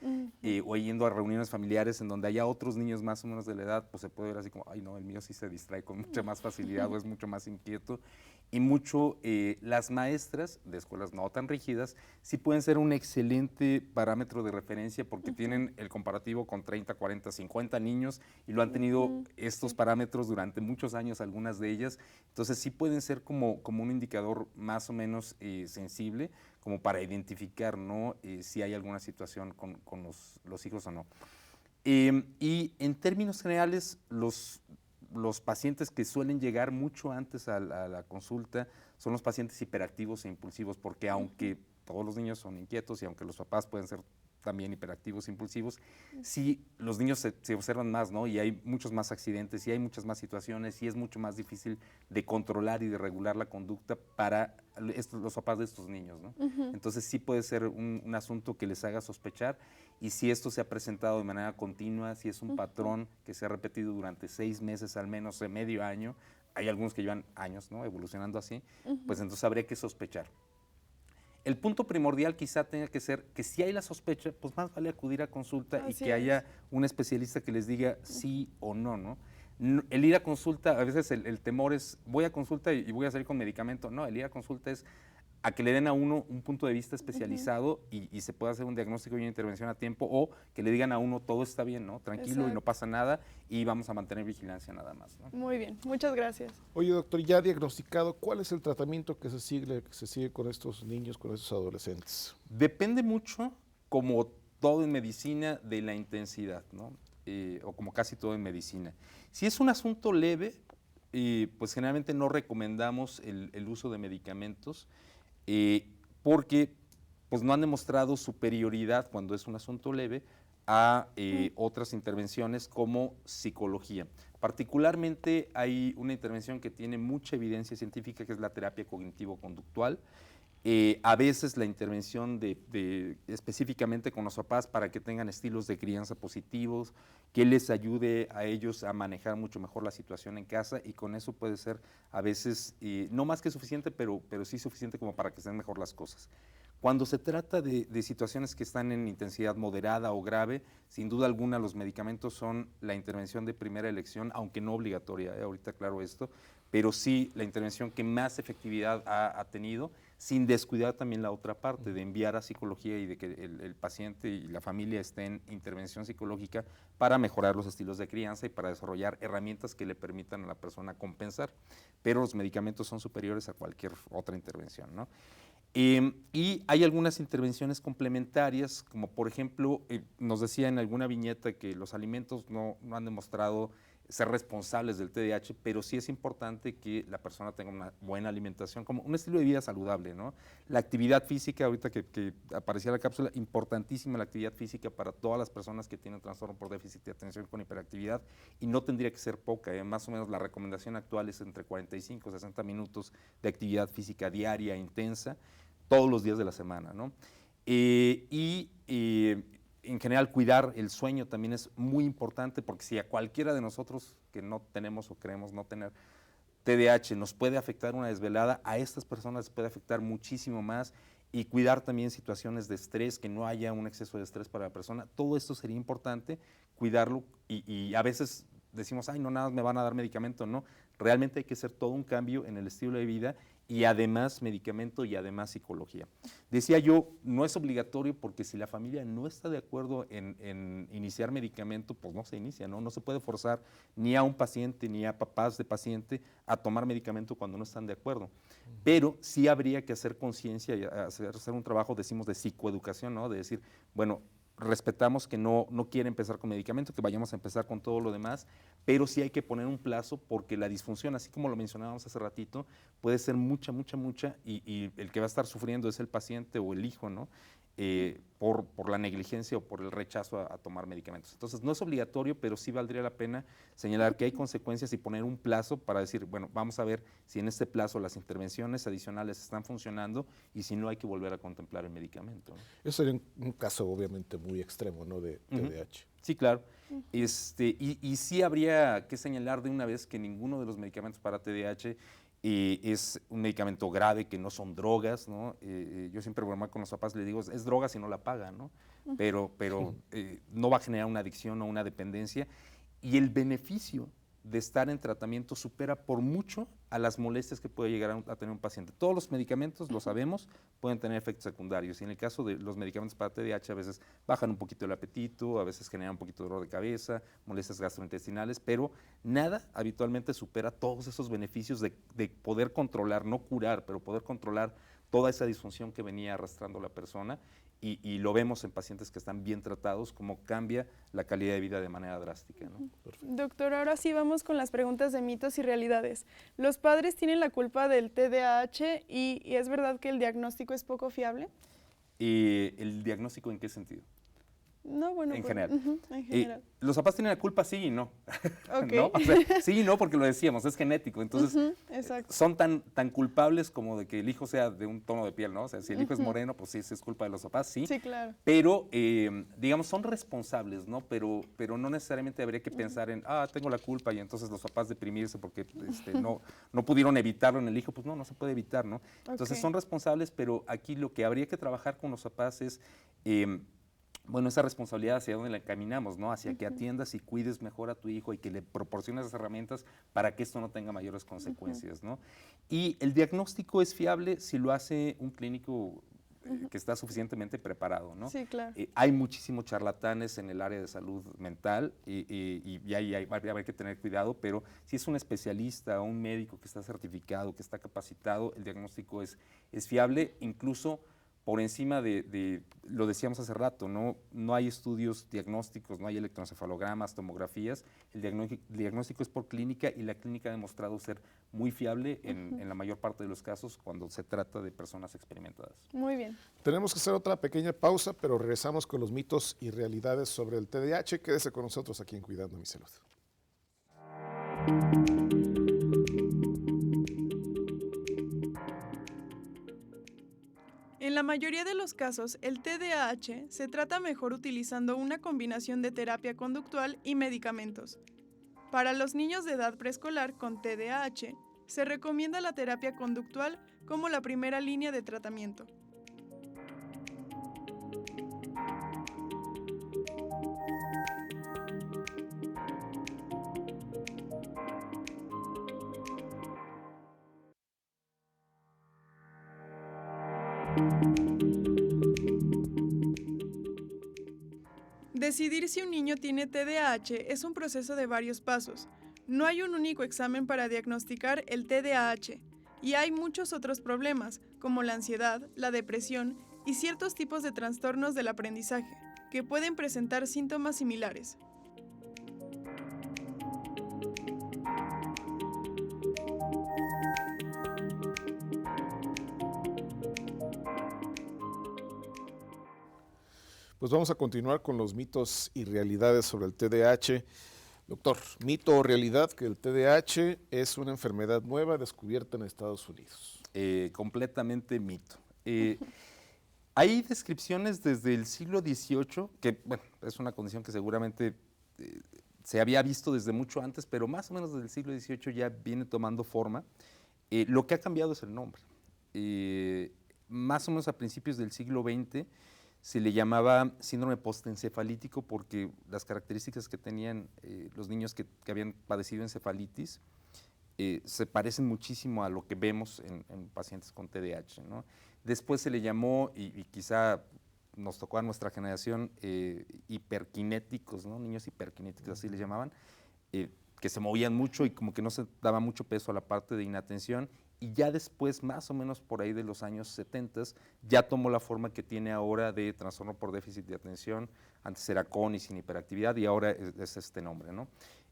o yendo a reuniones familiares en donde haya otros niños más o menos de la edad, pues se puede ver así como, ay no, el mío sí se distrae con mucha más facilidad o es mucho más inquieto. Y las maestras de escuelas no tan rígidas sí pueden ser un excelente parámetro de referencia porque tienen el comparativo con 30, 40, 50 niños y lo han tenido estos parámetros durante muchos años, algunas de ellas. Entonces sí pueden ser como un indicador más o menos sensible como para identificar, ¿no? Si hay alguna situación con los hijos o no. Y en términos generales, los pacientes que suelen llegar mucho antes a la consulta son los pacientes hiperactivos e impulsivos, porque aunque todos los niños son inquietos y aunque los papás pueden ser también hiperactivos e impulsivos, sí los niños se observan más, ¿no? Y hay muchos más accidentes y hay muchas más situaciones y es mucho más difícil de controlar y de regular la conducta para los papás de estos niños, ¿no? Entonces sí puede ser un asunto que les haga sospechar, y si esto se ha presentado de manera continua, si es un patrón que se ha repetido durante 6 meses al menos, medio año, hay algunos que llevan años, ¿no? Evolucionando así, pues entonces habría que sospechar. El punto primordial quizá tenga que ser que si hay la sospecha, pues más vale acudir a consulta y Así que haya un especialista que les diga sí o no, ¿no? El ir a consulta, a veces el temor es, voy a consulta y voy a salir con medicamento. No, el ir a consulta es a que le den a uno un punto de vista especializado y se pueda hacer un diagnóstico y una intervención a tiempo, o que le digan a uno todo está bien, ¿no? Tranquilo. Exacto. Y no pasa nada y vamos a mantener vigilancia nada más, ¿no? Muy bien, muchas gracias. Oye, doctor, ya diagnosticado, ¿cuál es el tratamiento que se sigue con estos niños, con estos adolescentes? Depende mucho, como todo en medicina, de la intensidad, ¿no? O como casi todo en medicina. Si es un asunto leve, pues generalmente no recomendamos el uso de medicamentos, porque pues no han demostrado superioridad cuando es un asunto leve a otras intervenciones como psicología. Particularmente hay una intervención que tiene mucha evidencia científica, que es la terapia cognitivo-conductual. A veces la intervención específicamente con los papás para que tengan estilos de crianza positivos, que les ayude a ellos a manejar mucho mejor la situación en casa, y con eso puede ser a veces no más que suficiente, pero sí suficiente como para que estén mejor las cosas. Cuando se trata de situaciones que están en intensidad moderada o grave, sin duda alguna los medicamentos son la intervención de primera elección, aunque no obligatoria, ahorita aclaro esto, pero sí la intervención que más efectividad ha tenido, sin descuidar también la otra parte, de enviar a psicología y de que el paciente y la familia estén en intervención psicológica para mejorar los estilos de crianza y para desarrollar herramientas que le permitan a la persona compensar. Pero los medicamentos son superiores a cualquier otra intervención, ¿no? Y hay algunas intervenciones complementarias, como por ejemplo, nos decía en alguna viñeta que los alimentos no han demostrado ser responsables del TDAH, pero sí es importante que la persona tenga una buena alimentación, como un estilo de vida saludable, ¿no? La actividad física, ahorita que aparecía la cápsula, importantísima la actividad física para todas las personas que tienen trastorno por déficit de atención con hiperactividad, y no tendría que ser poca, más o menos la recomendación actual es entre 45 y 60 minutos de actividad física diaria intensa, todos los días de la semana, ¿no? En general, cuidar el sueño también es muy importante, porque si a cualquiera de nosotros que no tenemos o creemos no tener TDAH nos puede afectar una desvelada, a estas personas les puede afectar muchísimo más, y cuidar también situaciones de estrés, que no haya un exceso de estrés para la persona. Todo esto sería importante, cuidarlo, y a veces decimos, ay, no, nada, me van a dar medicamento. No, realmente hay que hacer todo un cambio en el estilo de vida, y además medicamento y además psicología. Decía yo, no es obligatorio, porque si la familia no está de acuerdo en iniciar medicamento, pues no se inicia, ¿no? No se puede forzar ni a un paciente ni a papás de paciente a tomar medicamento cuando no están de acuerdo. Pero sí habría que hacer conciencia y hacer un trabajo, decimos, de psicoeducación, ¿no? De decir, bueno, respetamos que no quiere empezar con medicamento, que vayamos a empezar con todo lo demás, pero sí hay que poner un plazo, porque la disfunción, así como lo mencionábamos hace ratito, puede ser mucha, y el que va a estar sufriendo es el paciente o el hijo, ¿no? Por la negligencia o por el rechazo a tomar medicamentos. Entonces, no es obligatorio, pero sí valdría la pena señalar que hay consecuencias y poner un plazo para decir, bueno, vamos a ver si en este plazo las intervenciones adicionales están funcionando, y si no, hay que volver a contemplar el medicamento, ¿no? Eso sería un caso obviamente muy extremo, ¿no?, de TDAH. Sí, claro. Y sí habría que señalar de una vez que ninguno de los medicamentos para TDAH es un medicamento grave, que no son drogas, ¿no? Yo siempre bromeo con los papás, les digo, es droga si no la pagan, ¿no? Pero no va a generar una adicción o una dependencia, y el beneficio de estar en tratamiento supera por mucho a las molestias que puede llegar a tener un paciente. Todos los medicamentos, lo sabemos, pueden tener efectos secundarios, y en el caso de los medicamentos para TDAH a veces bajan un poquito el apetito, a veces generan un poquito de dolor de cabeza, molestias gastrointestinales, pero nada habitualmente supera todos esos beneficios de poder controlar, no curar, pero poder controlar toda esa disfunción que venía arrastrando la persona, y lo vemos en pacientes que están bien tratados, cómo cambia la calidad de vida de manera drástica, ¿no? Doctor, ahora sí vamos con las preguntas de mitos y realidades. ¿Los padres tienen la culpa del TDAH y es verdad que el diagnóstico es poco fiable? ¿El diagnóstico en qué sentido? No, bueno, en pues, general. en general. Los papás tienen la culpa, sí y no. Ok. ¿No? O sea, sí y no, porque lo decíamos, es genético. Entonces, Exacto. son tan culpables como de que el hijo sea de un tono de piel, ¿no? O sea, si el hijo es moreno, pues sí, es culpa de los papás, sí. Sí, claro. Pero, digamos, son responsables, ¿no? Pero no necesariamente habría que pensar en, tengo la culpa y entonces los papás deprimirse porque no pudieron evitarlo en el hijo. Pues no se puede evitar, ¿no? Entonces, Ok. son responsables, pero aquí lo que habría que trabajar con los papás es, bueno, esa responsabilidad hacia dónde la encaminamos, ¿no? Hacia que atiendas y cuides mejor a tu hijo y que le proporciones las herramientas para que esto no tenga mayores consecuencias, ¿no? Y el diagnóstico es fiable si lo hace un clínico que está suficientemente preparado, ¿no? Sí, claro. Hay muchísimos charlatanes en el área de salud mental y ahí hay que tener cuidado, pero si es un especialista o un médico que está certificado, que está capacitado, el diagnóstico es fiable, incluso por encima lo decíamos hace rato, no hay estudios diagnósticos, no hay electroencefalogramas, tomografías, el diagnóstico es por clínica y la clínica ha demostrado ser muy fiable en la mayor parte de los casos cuando se trata de personas experimentadas. Muy bien. Tenemos que hacer otra pequeña pausa, pero regresamos con los mitos y realidades sobre el TDAH. Quédese con nosotros aquí en Cuidando mi Salud. En la mayoría de los casos, el TDAH se trata mejor utilizando una combinación de terapia conductual y medicamentos. Para los niños de edad preescolar con TDAH, se recomienda la terapia conductual como la primera línea de tratamiento. Decidir si un niño tiene TDAH es un proceso de varios pasos. No hay un único examen para diagnosticar el TDAH, y hay muchos otros problemas, como la ansiedad, la depresión y ciertos tipos de trastornos del aprendizaje, que pueden presentar síntomas similares. Pues vamos a continuar con los mitos y realidades sobre el TDAH. Doctor, ¿mito o realidad que el TDAH es una enfermedad nueva descubierta en Estados Unidos? Completamente mito. Hay descripciones desde el siglo XVIII, que bueno, es una condición que seguramente se había visto desde mucho antes, pero más o menos desde el siglo XVIII ya viene tomando forma. Lo que ha cambiado es el nombre. Más o menos a principios del siglo XX se le llamaba síndrome postencefalítico porque las características que tenían los niños que habían padecido encefalitis se parecen muchísimo a lo que vemos en pacientes con TDAH, ¿no? Después se le llamó, y quizá nos tocó a nuestra generación, hiperkinéticos, ¿no? Niños hiperkinéticos, así les llamaban, que se movían mucho y como que no se daba mucho peso a la parte de inatención. Y ya después, más o menos por ahí de los años 70, ya tomó la forma que tiene ahora de trastorno por déficit de atención. Antes era con y sin hiperactividad y ahora es este nombre, ¿no?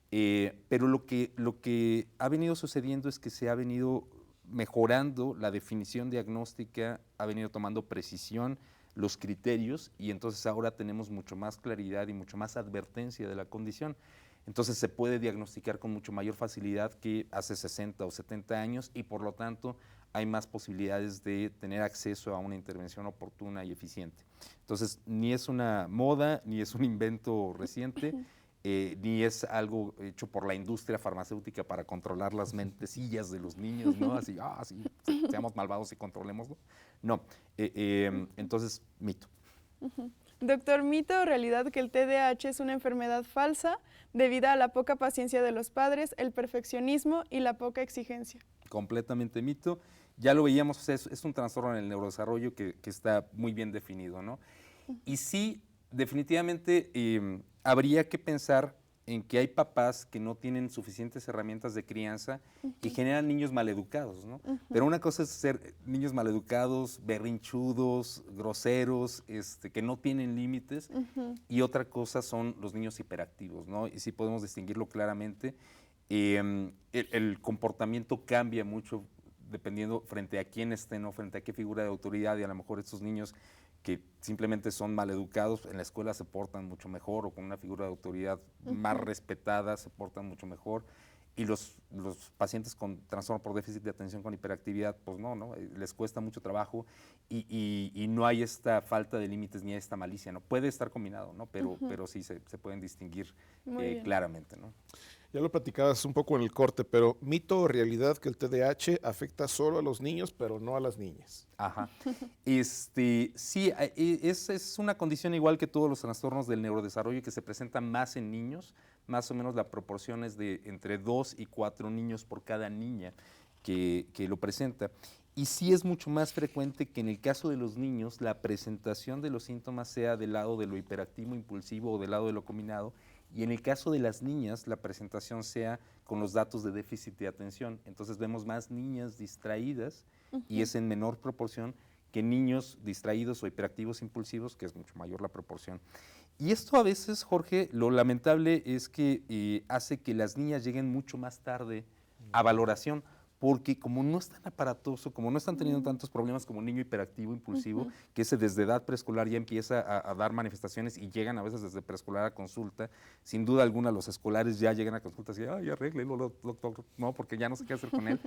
Pero lo que ha venido sucediendo es que se ha venido mejorando la definición diagnóstica, ha venido tomando precisión los criterios y entonces ahora tenemos mucho más claridad y mucho más advertencia de la condición. Entonces se puede diagnosticar con mucho mayor facilidad que hace 60 o 70 años y por lo tanto hay más posibilidades de tener acceso a una intervención oportuna y eficiente. Entonces ni es una moda, ni es un invento reciente, ni es algo hecho por la industria farmacéutica para controlar las mentecillas de los niños, ¿no? Así, seamos malvados y controlémoslo. No, entonces mito. Doctor, ¿mito o realidad que el TDAH es una enfermedad falsa debido a la poca paciencia de los padres, el perfeccionismo y la poca exigencia? Completamente mito. Ya lo veíamos, o sea, es un trastorno en el neurodesarrollo que está muy bien definido, ¿no? Y sí, definitivamente habría que pensar en que hay papás que no tienen suficientes herramientas de crianza y generan niños maleducados, ¿no? Pero una cosa es ser niños maleducados, berrinchudos, groseros, que no tienen límites, y otra cosa son los niños hiperactivos, ¿no? Y sí podemos distinguirlo claramente. El comportamiento cambia mucho dependiendo frente a quién estén o frente a qué figura de autoridad, y a lo mejor estos niños que simplemente son maleducados, en la escuela se portan mucho mejor o con una figura de autoridad más respetada se portan mucho mejor. Y los pacientes con trastorno por déficit de atención con hiperactividad, pues no, les cuesta mucho trabajo y no hay esta falta de límites ni esta malicia, ¿no? Puede estar combinado, ¿no? Pero sí se pueden distinguir claramente, ¿no? Ya lo platicabas un poco en el corte, pero mito o realidad que el TDAH afecta solo a los niños, pero no a las niñas. Ajá. Sí, es una condición igual que todos los trastornos del neurodesarrollo que se presentan más en niños. Más o menos la proporción es de entre 2 y 4 niños por cada niña que lo presenta. Y sí es mucho más frecuente que en el caso de los niños la presentación de los síntomas sea del lado de lo hiperactivo impulsivo o del lado de lo combinado, y en el caso de las niñas la presentación sea con los datos de déficit de atención. Entonces vemos más niñas distraídas y es en menor proporción que niños distraídos o hiperactivos impulsivos, que es mucho mayor la proporción. Y esto a veces, Jorge, lo lamentable es que hace que las niñas lleguen mucho más tarde a valoración, porque como no es tan aparatoso, como no están teniendo tantos problemas como un niño hiperactivo, impulsivo, que ese desde edad preescolar ya empieza a dar manifestaciones y llegan a veces desde preescolar a consulta. Sin duda alguna los escolares ya llegan a consultas y, ay, arréglelo, doctor, no, porque ya no sé qué hacer con él.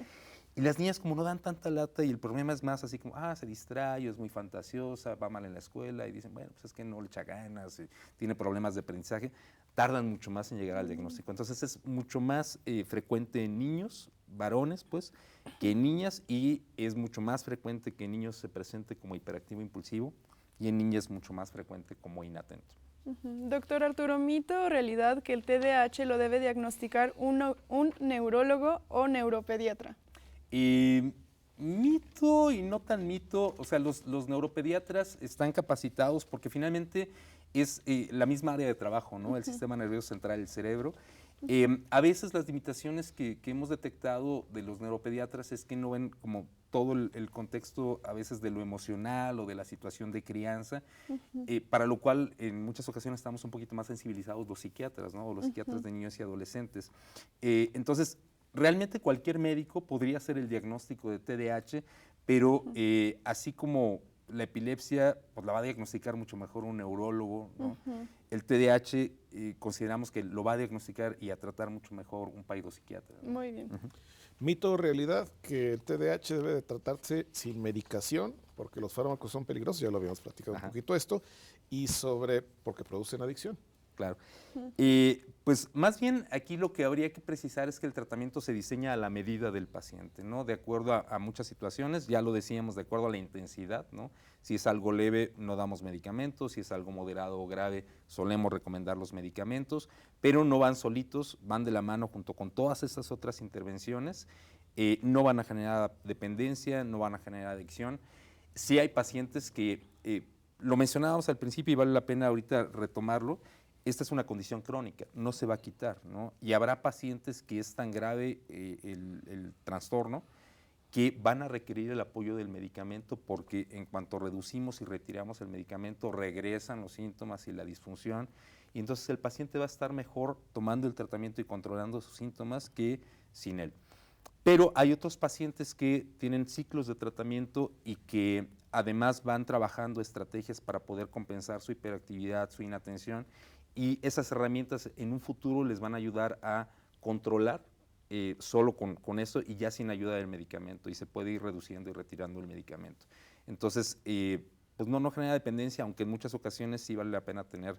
Y las niñas como no dan tanta lata y el problema es más así como, se distrae, es muy fantasiosa, va mal en la escuela y dicen, bueno, pues es que no le echa ganas, tiene problemas de aprendizaje, tardan mucho más en llegar al diagnóstico. Entonces es mucho más frecuente en niños, varones pues, que en niñas, y es mucho más frecuente que en niños se presente como hiperactivo impulsivo y en niñas mucho más frecuente como inatento. Doctor Arturo, ¿mito o realidad que el TDAH lo debe diagnosticar un neurólogo o neuropediatra? Mito y no tan mito, o sea, los neuropediatras están capacitados porque finalmente es la misma área de trabajo, ¿no? El sistema nervioso central, el cerebro. A veces las limitaciones que hemos detectado de los neuropediatras es que no ven como todo el contexto a veces de lo emocional o de la situación de crianza, para lo cual en muchas ocasiones estamos un poquito más sensibilizados los psiquiatras, ¿no? O los psiquiatras de niños y adolescentes. Entonces, realmente cualquier médico podría hacer el diagnóstico de TDAH, pero así como la epilepsia, pues la va a diagnosticar mucho mejor un neurólogo, ¿no? El TDAH consideramos que lo va a diagnosticar y a tratar mucho mejor un psiquiatra, ¿no? Muy bien. Mito o realidad que el TDAH debe de tratarse sin medicación, porque los fármacos son peligrosos, ya lo habíamos platicado un poquito esto, y porque producen adicción. Claro. Pues más bien aquí lo que habría que precisar es que el tratamiento se diseña a la medida del paciente, ¿no? De acuerdo a muchas situaciones, ya lo decíamos, de acuerdo a la intensidad, ¿no? Si es algo leve, no damos medicamentos, si es algo moderado o grave, solemos recomendar los medicamentos, pero no van solitos, van de la mano junto con todas esas otras intervenciones, no van a generar dependencia, no van a generar adicción. Sí hay pacientes que, lo mencionábamos al principio y vale la pena ahorita retomarlo, esta es una condición crónica, no se va a quitar, ¿no? Y habrá pacientes que es tan grave el trastorno que van a requerir el apoyo del medicamento, porque en cuanto reducimos y retiramos el medicamento regresan los síntomas y la disfunción, y entonces el paciente va a estar mejor tomando el tratamiento y controlando sus síntomas que sin él. Pero hay otros pacientes que tienen ciclos de tratamiento y que además van trabajando estrategias para poder compensar su hiperactividad, su inatención, y esas herramientas en un futuro les van a ayudar a controlar solo con eso y ya sin ayuda del medicamento, y se puede ir reduciendo y retirando el medicamento. Entonces, pues no genera dependencia, aunque en muchas ocasiones sí vale la pena tener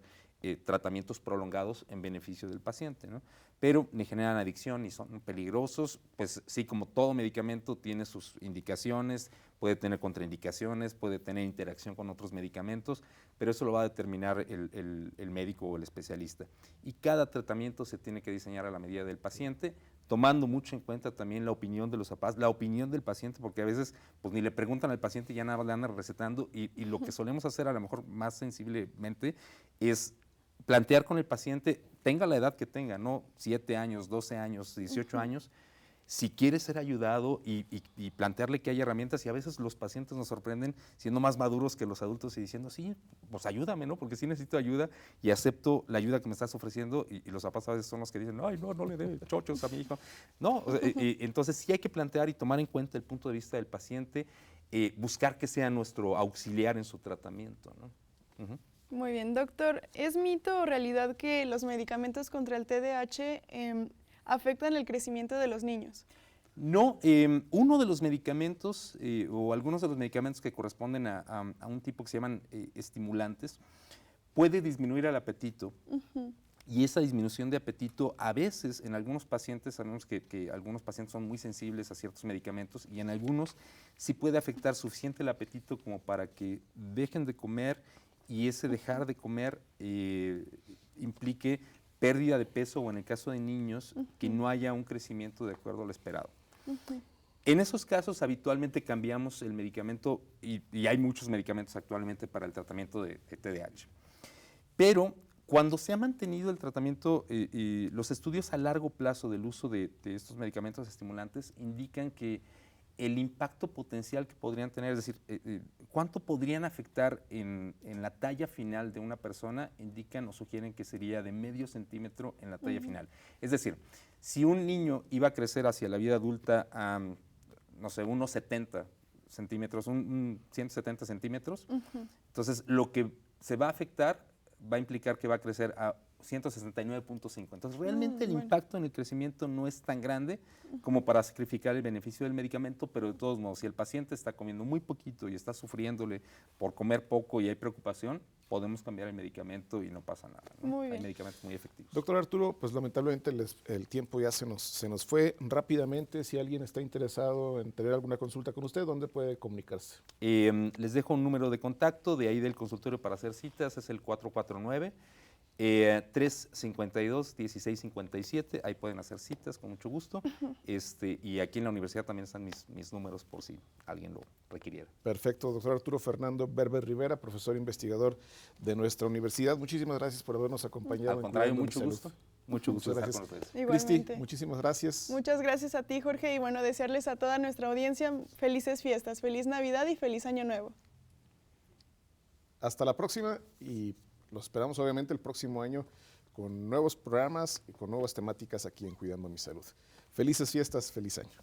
tratamientos prolongados en beneficio del paciente, ¿no? Pero ni generan adicción ni son peligrosos. Pues sí, como todo medicamento tiene sus indicaciones, puede tener contraindicaciones, puede tener interacción con otros medicamentos, pero eso lo va a determinar el médico o el especialista. Y cada tratamiento se tiene que diseñar a la medida del paciente, tomando mucho en cuenta también la opinión de los papás, la opinión del paciente, porque a veces pues ni le preguntan al paciente y ya nada más le andan recetando, y lo que solemos hacer a lo mejor más sensiblemente es plantear con el paciente, tenga la edad que tenga, ¿no? 7 años, 12 años, 18 años, si quiere ser ayudado y plantearle que hay herramientas, y a veces los pacientes nos sorprenden siendo más maduros que los adultos y diciendo, sí, pues ayúdame, ¿no? Porque sí necesito ayuda y acepto la ayuda que me estás ofreciendo, y los papás a veces son los que dicen, ay, no le dé chochos a mi hijo. No, entonces sí hay que plantear y tomar en cuenta el punto de vista del paciente. buscar que sea nuestro auxiliar en su tratamiento, ¿no? Ujú. Muy bien, doctor. ¿Es mito o realidad que los medicamentos contra el TDAH afectan el crecimiento de los niños? No, uno de los medicamentos o algunos de los medicamentos que corresponden a un tipo que se llaman estimulantes puede disminuir el apetito. Y esa disminución de apetito a veces en algunos pacientes, sabemos que algunos pacientes son muy sensibles a ciertos medicamentos y en algunos sí puede afectar suficiente el apetito como para que dejen de comer y ese dejar de comer implique pérdida de peso o en el caso de niños que no haya un crecimiento de acuerdo a lo esperado. En esos casos habitualmente cambiamos el medicamento y hay muchos medicamentos actualmente para el tratamiento de TDAH. Pero cuando se ha mantenido el tratamiento, los estudios a largo plazo del uso de estos medicamentos estimulantes indican que el impacto potencial que podrían tener, es decir, cuánto podrían afectar en la talla final de una persona, indican o sugieren que sería de medio centímetro en la talla final. Es decir, si un niño iba a crecer hacia la vida adulta a, no sé, unos 70 centímetros, 170 centímetros, entonces lo que se va a afectar va a implicar que va a crecer a 169.5. Entonces, realmente el impacto en el crecimiento no es tan grande como para sacrificar el beneficio del medicamento, pero de todos modos, si el paciente está comiendo muy poquito y está sufriéndole por comer poco y hay preocupación, podemos cambiar el medicamento y no pasa nada, ¿no? Hay medicamentos muy efectivos. Doctor Arturo, pues lamentablemente el tiempo ya se nos fue rápidamente. Si alguien está interesado en tener alguna consulta con usted, ¿dónde puede comunicarse? Les dejo un número de contacto de ahí del consultorio para hacer citas, es el 449 352-1657, ahí pueden hacer citas con mucho gusto. Y aquí en la universidad también están mis números por si alguien lo requiriera. Perfecto, doctor Arturo Fernando Berber Rivera, profesor investigador de nuestra universidad. Muchísimas gracias por habernos acompañado. Al contrario, mucho gusto. Mucho gusto estar con ustedes. Cristi, muchísimas gracias. Muchas gracias a ti, Jorge, y bueno, desearles a toda nuestra audiencia felices fiestas, feliz Navidad y feliz Año Nuevo. Hasta la próxima y los esperamos obviamente el próximo año con nuevos programas y con nuevas temáticas aquí en Cuidando Mi Salud. Felices fiestas, feliz año.